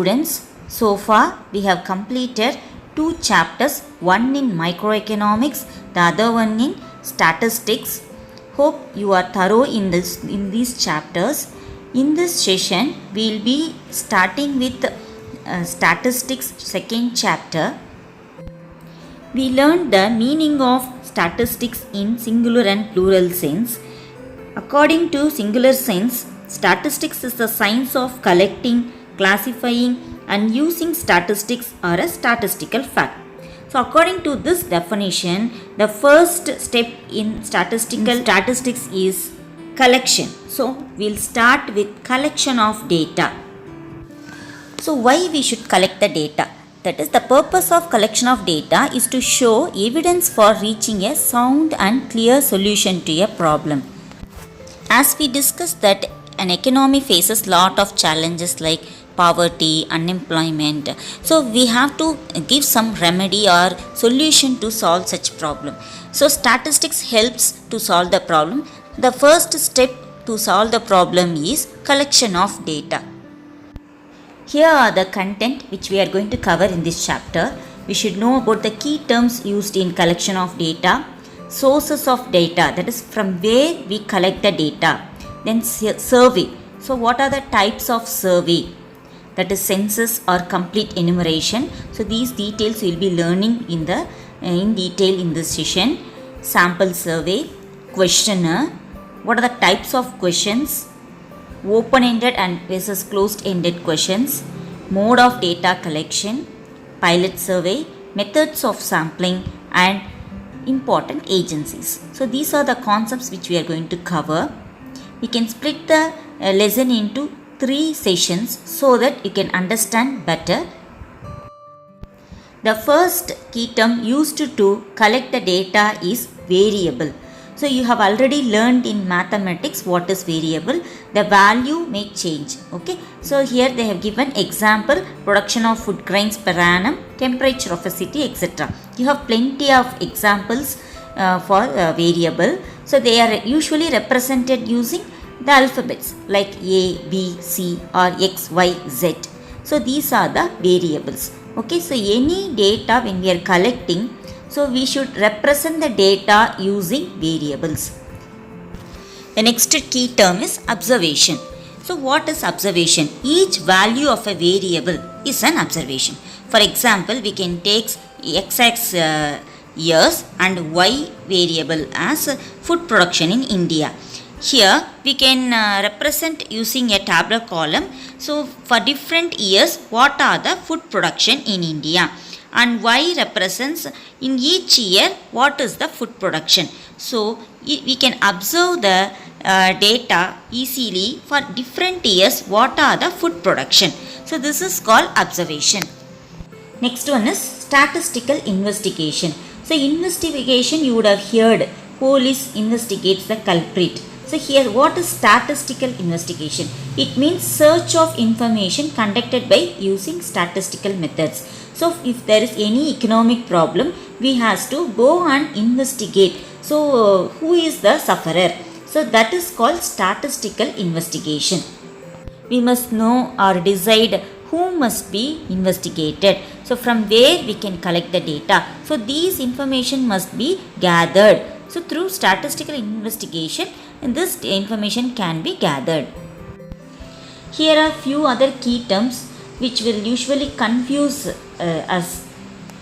students, so far we have completed two chapters, one in microeconomics, the other one in statistics. Hope you are thorough in these chapters. In this session we will be starting with statistics second chapter. We learned the meaning of statistics in singular and plural sense. According to singular sense, statistics is the science of collecting, classifying and using statistics or a statistical fact. So according to this definition, the first step in statistics is collection. So we'll start with collection of data. So why we should collect the data? That is, the purpose of collection of data is to show evidence for reaching a sound and clear solution to a problem. As we discussed that an economy faces lot of challenges like poverty, unemployment. So we have to give some remedy or solution to solve such problem. So statistics helps to solve the problem. The first step to solve the problem is collection of data. Here are the content which we are going to cover in this chapter. We should know about the key terms used in collection of data, sources of data, that is from where we collect the data, then survey. So what are the types of survey? That is census or complete enumeration. So these details we will be learning in detail in this session. Sample survey, questionnaire, what are the types of questions, open-ended and versus closed-ended questions, mode of data collection, pilot survey, methods of sampling and important agencies. So these are the concepts which we are going to cover. We can split the lesson into 3 sessions so that you can understand better. The first key term used to collect the data is variable. So you have already learned in mathematics what is variable. The value may change. Okay. So here they have given example: production of food grains per annum, temperature of a city, etc. You have plenty of examples for variable. So they are usually represented using the alphabets like A, B, C or X, Y, Z. So these are the variables. Okay. So any data when we are collecting, so we should represent the data using variables. The next key term is observation. So what is observation? Each value of a variable is an observation. For example, we can take x years and y variable as food production in India. Here we can represent using a tabular column. So for different years, what are the food production in India? And y represents in each year what is the food production. So we can observe the data easily for different years what are the food production. So this is called observation. Next one is statistical investigation. So investigation, you would have heard police investigates the culprit. So here what is statistical investigation? It means search of information conducted by using statistical methods. So if there is any economic problem, we have to go and investigate. So who is the sufferer? So that is called statistical investigation. We must know or decide who must be investigated. So from where we can collect the data. So these information must be gathered. So through statistical investigation, this information can be gathered. Here are few other key terms which will usually confuse us.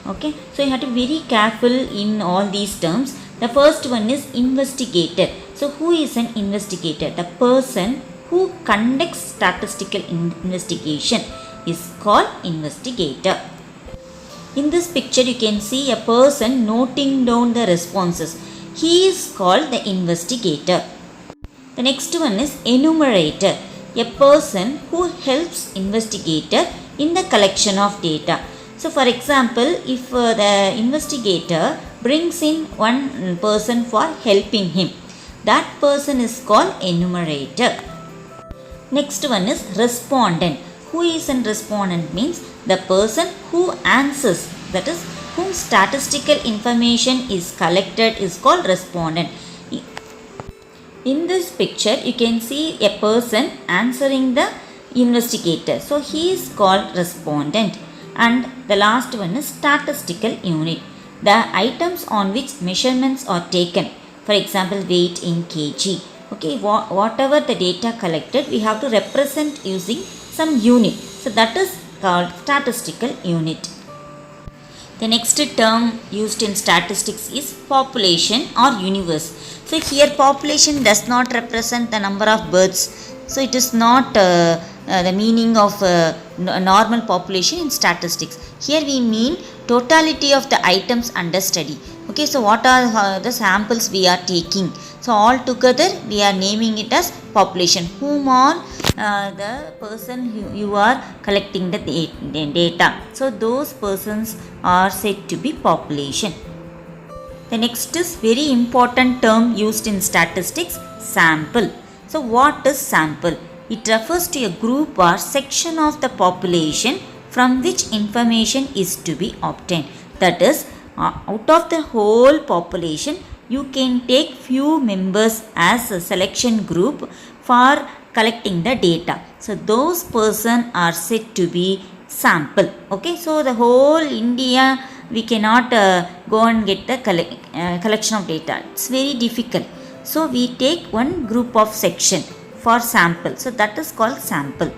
Okay, so you have to be very careful in all these terms. The first one is investigator. So who is an investigator? The person who conducts statistical investigation is called investigator. In this picture you can see a person noting down the responses. He is called the investigator. The next one is enumerator. A person who helps investigator in the collection of data. So for example, if the investigator brings in one person for helping him, that person is called enumerator. Next one is respondent. Who is a respondent? Means the person who answers, that is whom statistical information is collected is called respondent. In this picture you can see a person answering the investigator. So he is called respondent. And the last one is statistical unit. The items on which measurements are taken, for example weight in kg. Okay, whatever the data collected, we have to represent using some unit. So that is called statistical unit. The next term used in statistics is population or universe. So here population does not represent the number of birds. So it is not the meaning of normal population in statistics. Here we mean totality of the items under study. Okay, so what are the samples we are taking? So all together we are naming it as population. Whom are the person you are collecting the data. So those persons are said to be population. The next is very important term used in statistics, sample. So what is sample? It refers to a group or section of the population from which information is to be obtained. That is, out of the whole population, you can take few members as a selection group for collecting the data. So those persons are said to be sample. Okay, so the whole India we cannot go and get the collection of data. It's very difficult. So we take one group of section for sample. So that is called sample.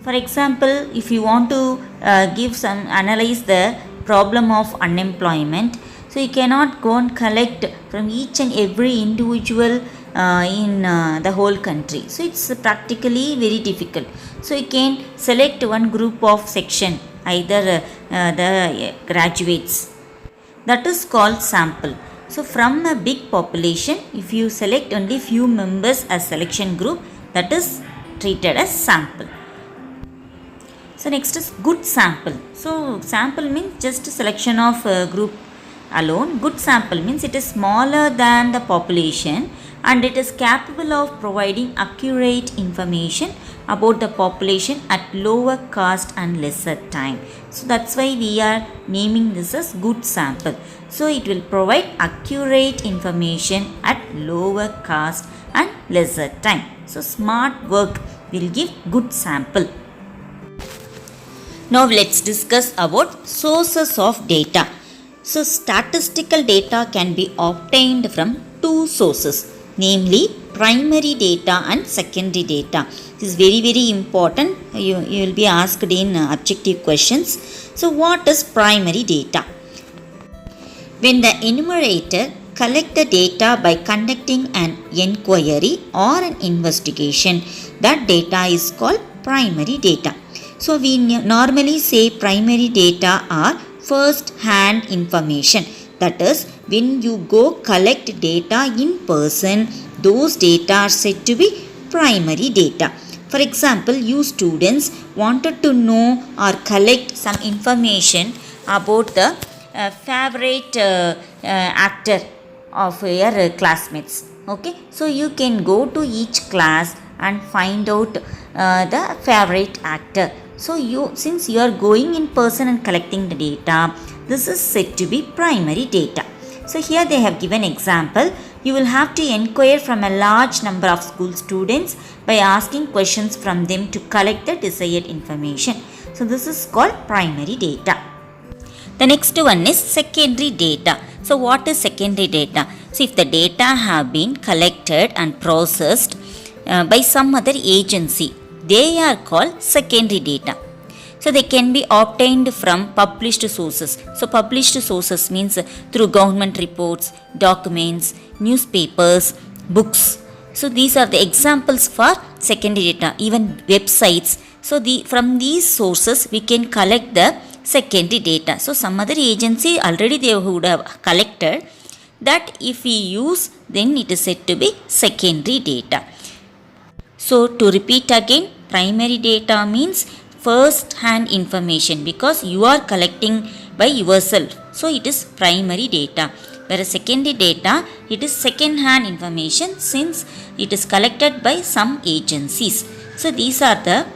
For example, if you want to analyze the problem of unemployment, so you cannot go and collect from each and every individual in the whole country. So it's practically very difficult. So you can select one group of section, either the graduates. That is called sample. So from a big population, if you select only few members as selection group, that is treated as sample. So next is good sample. So sample means just a selection of group alone. Good sample means it is smaller than the population and it is capable of providing accurate information about the population at lower cost and lesser time. So that's why we are naming this as good sample. So it will provide accurate information at lower cost and lesser time. So smart work will give good sample. Now let's discuss about sources of data. So statistical data can be obtained from two sources, namely primary data and secondary data. This is very important. You will be asked in objective questions. So what is primary data? When the enumerator collect the data by conducting an inquiry or an investigation, that data is called primary data. So we normally say primary data are first hand information. That is, when you go collect data in person, those data are said to be primary data. For example, you students wanted to know or collect some information about the favorite actor of your classmates. Okay, so you can go to each class and find out the favorite actor. So since you are going in person and collecting the data, this is said to be primary data. So here they have given example. You will have to inquire from a large number of school students by asking questions from them to collect the desired information. So this is called primary data. The next one is secondary data. So what is secondary data? So if the data have been collected and processed by some other agency, they are called secondary data. So they can be obtained from published sources. So published sources means through government reports, documents, newspapers, books. So these are the examples for secondary data, even websites. So from these sources we can collect the secondary data. So some other agency already they would have collected that. If we use, then it is said to be secondary data. So to repeat again, primary data means first hand information because you are collecting by yourself. So it is primary data. Whereas secondary data, it is second hand information since it is collected by some agencies. So these are the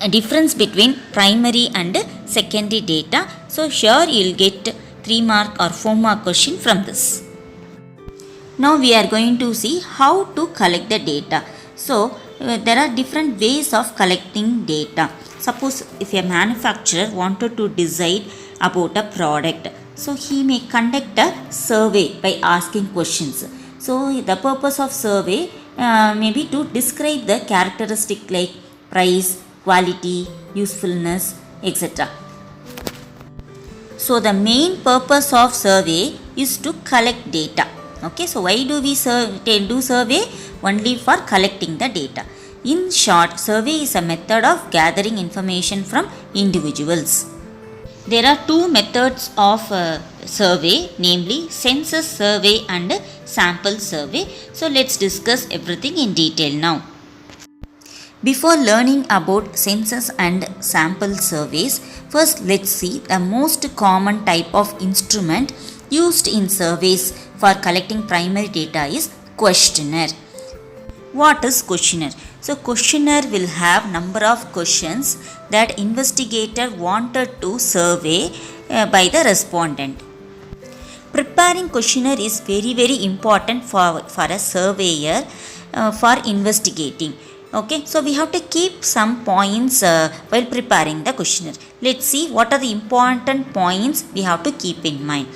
difference between primary and secondary data. So here you will get 3 mark or 4 mark question from this. Now we are going to see how to collect the data. So there are different ways of collecting data. Suppose if a manufacturer wanted to decide about a product, so he may conduct a survey by asking questions. So the purpose of survey may be to describe the characteristic like price, quality, usefulness, etc. So the main purpose of survey is to collect data. Okay, so why do we do survey? Only for collecting the data. In short, survey is a method of gathering information from individuals. There are two methods of survey, namely census survey and sample survey. So let's discuss everything in detail now. Before learning about census and sample surveys, first let's see the most common type of instrument used in surveys for collecting primary data is questionnaire. What is questionnaire? So questionnaire will have number of questions that investigator wanted to survey by the respondent. Preparing questionnaire is very important for a surveyor for investigating. Okay, so we have to keep some points while preparing the questionnaire. Let's see what are the important points we have to keep in mind.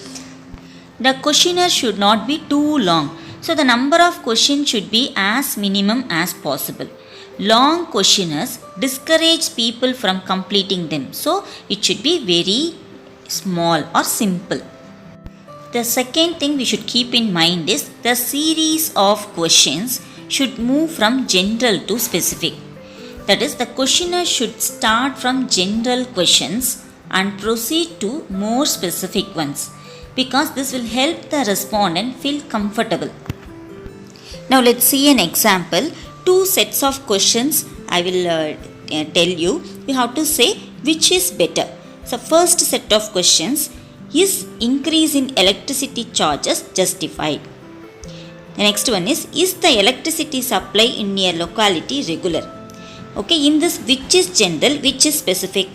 The questionnaire should not be too long. So the number of questions should be as minimum as possible. Long questionnaires discourage people from completing them. So it should be very small or simple. The second thing we should keep in mind is the series of questions should move from general to specific. That is, the questionnaire should start from general questions and proceed to more specific ones, because this will help the respondent feel comfortable. Now let's see an example. Two sets of questions I will tell you. You have to say which is better. So first set of questions, is increase in electricity charges justified? The next one is the electricity supply in your locality regular? Okay, in this which is general, which is specific?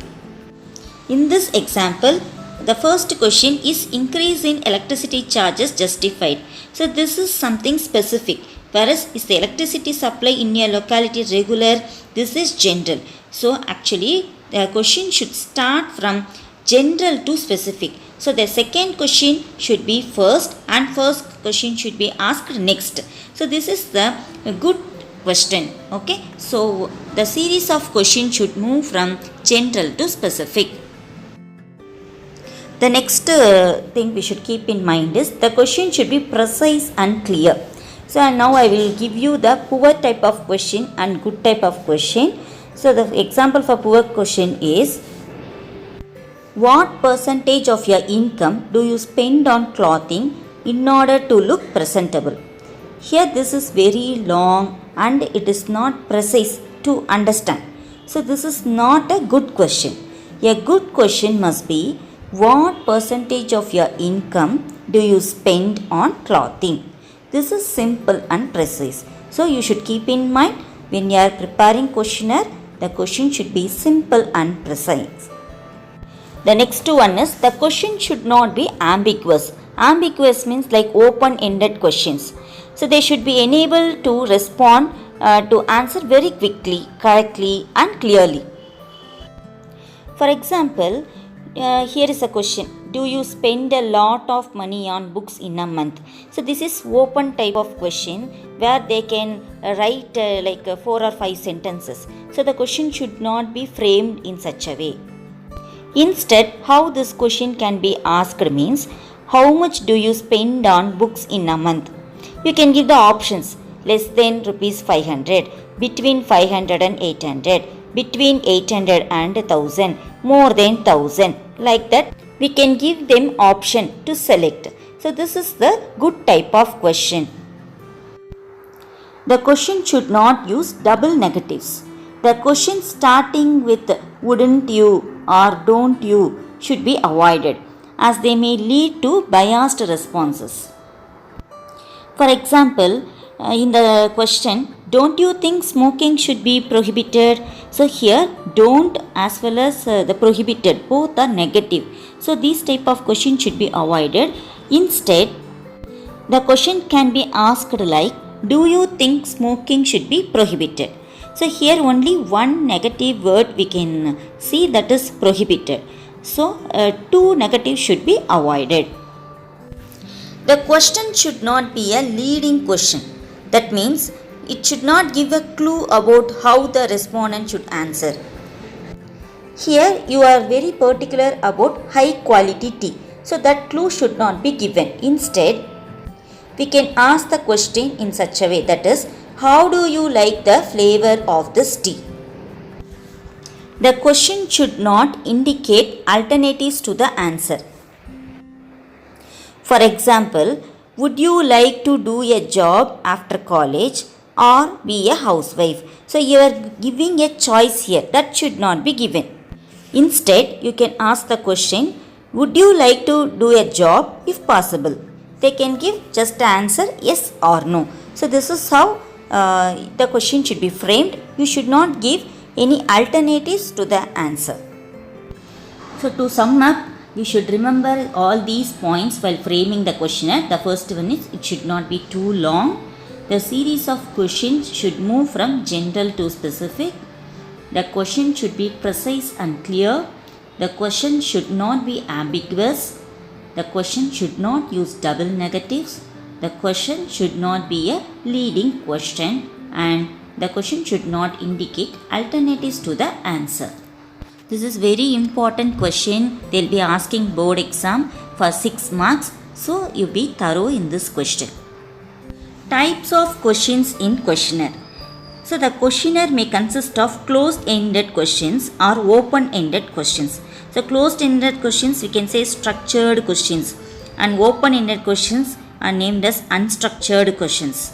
In this example, the first question is increase in electricity charges justified. So this is something specific. Whereas is the electricity supply in your locality regular? This is general. So actually the question should start from general to specific. So the second question should be first and first question should be asked next. So this is the good question. Okay. So the series of questions should move from general to specific. The next thing we should keep in mind is the question should be precise and clear. So now I will give you the poor type of question and good type of question. So the example for poor question is, what percentage of your income do you spend on clothing in order to look presentable? Here this is very long and it is not precise to understand. So this is not a good question. A good question must be, what percentage of your income do you spend on clothing? This is simple and precise. So you should keep in mind when you are preparing questionnaire, the question should be simple and precise. The next one is the question should not be ambiguous. Ambiguous means like open-ended questions. So they should be enabled to respond to answer very quickly, correctly and clearly. For example, here is a question. Do you spend a lot of money on books in a month? So this is open type of question where they can write 4 or 5 sentences. So the question should not be framed in such a way. Instead, how this question can be asked means, how much do you spend on books in a month? You can give the options, less than rupees 500, between 500 and 800, between 800 and 1000, more than 1000. Like that, we can give them option to select. So this is the good type of question. The question should not use double negatives. The question starting with wouldn't you or don't you should be avoided, as they may lead to biased responses. For example, in the question, don't you think smoking should be prohibited? So here, don't as well as the prohibited, both are negative. So these type of questions should be avoided. Instead, the question can be asked like, do you think smoking should be prohibited? So here only one negative word we can see, that is prohibited. So two negatives should be avoided. The question should not be a leading question. That means it should not give a clue about how the respondent should answer. Here you are very particular about high quality tea. So that clue should not be given. Instead, we can ask the question in such a way, that is, how do you like the flavor of this tea? The question should not indicate alternatives to the answer. For example, would you like to do a job after college or be a housewife? So you are giving a choice here. That should not be given. Instead, you can ask the question, would you like to do a job if possible? They can give just the answer yes or no. So this is how the question should be framed. You should not give any alternatives to the answer. So to sum up, you should remember all these points while framing the questionnaire. The first one is, it should not be too long. The series of questions should move from general to specific. The question should be precise and clear. The question should not be ambiguous. The question should not use double negatives. The question should not be a leading question, and the question should not indicate alternatives to the answer. This is very important question. They will be asking board exam for 6 marks. So you be thorough in this question. Types of questions in questionnaire. So the questionnaire may consist of closed-ended questions or open-ended questions. So closed-ended questions we can say structured questions, and open-ended questions are named as unstructured questions.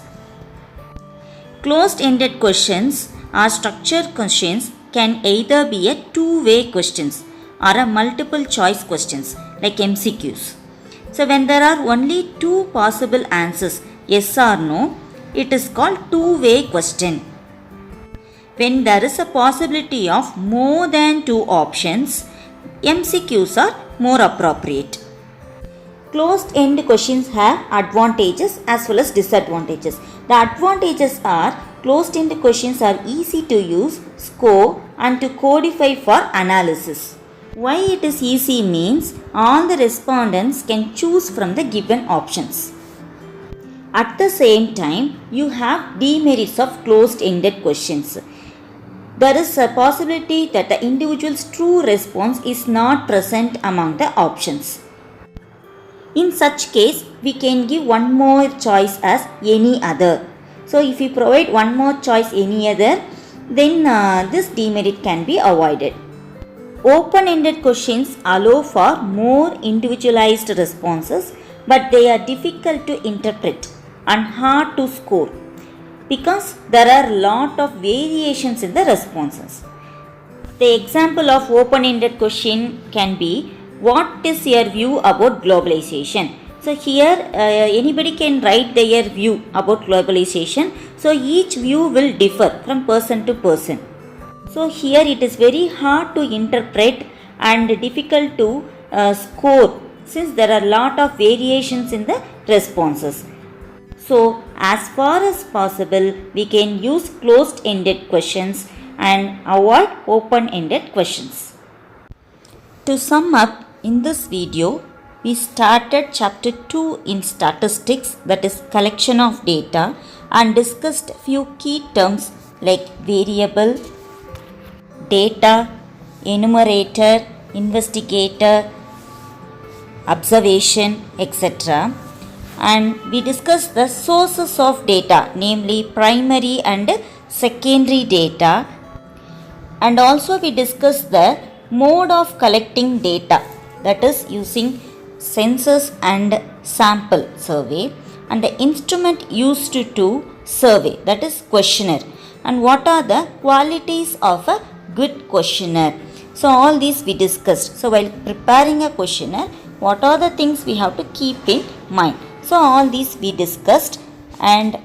Closed-ended questions or structured questions can either be a two-way questions or a multiple choice questions like MCQs. So when there are only two possible answers, yes or no, it is called two-way question. When there is a possibility of more than two options, MCQs are more appropriate. Closed-end questions have advantages as well as disadvantages. The advantages are, closed-end questions are easy to use, score and to codify for analysis. Why it is easy means all the respondents can choose from the given options. At the same time, you have demerits of closed-ended questions. There is a possibility that the individual's true response is not present among the options. In such case, we can give one more choice as any other. So if we provide one more choice any other, then this demerit can be avoided. Open-ended questions allow for more individualized responses, but they are difficult to interpret and hard to score because there are a lot of variations in the responses. The example of open-ended question can be, what is your view about globalization? So here anybody can write their view about globalization. So each view will differ from person to person. So here it is very hard to interpret and difficult to score since there are a lot of variations in the responses. So as far as possible, we can use closed-ended questions and avoid open-ended questions. To sum up, in this video, we started chapter 2 in statistics, that is collection of data, and discussed few key terms like variable, data, enumerator, investigator, observation, etc. And we discussed the sources of data, namely primary and secondary data. And also we discussed the mode of collecting data, that is using census and sample survey, and the instrument used to survey, that is questionnaire, and what are the qualities of a good questionnaire. So all these we discussed. So while preparing a questionnaire, what are the things we have to keep in mind? So all these we discussed. And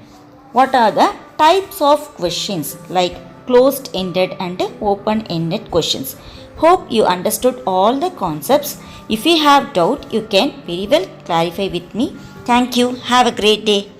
what are the types of questions like closed-ended and open-ended questions. Hope you understood all the concepts. If you have doubt, you can very well clarify with me. Thank you. Have a great day.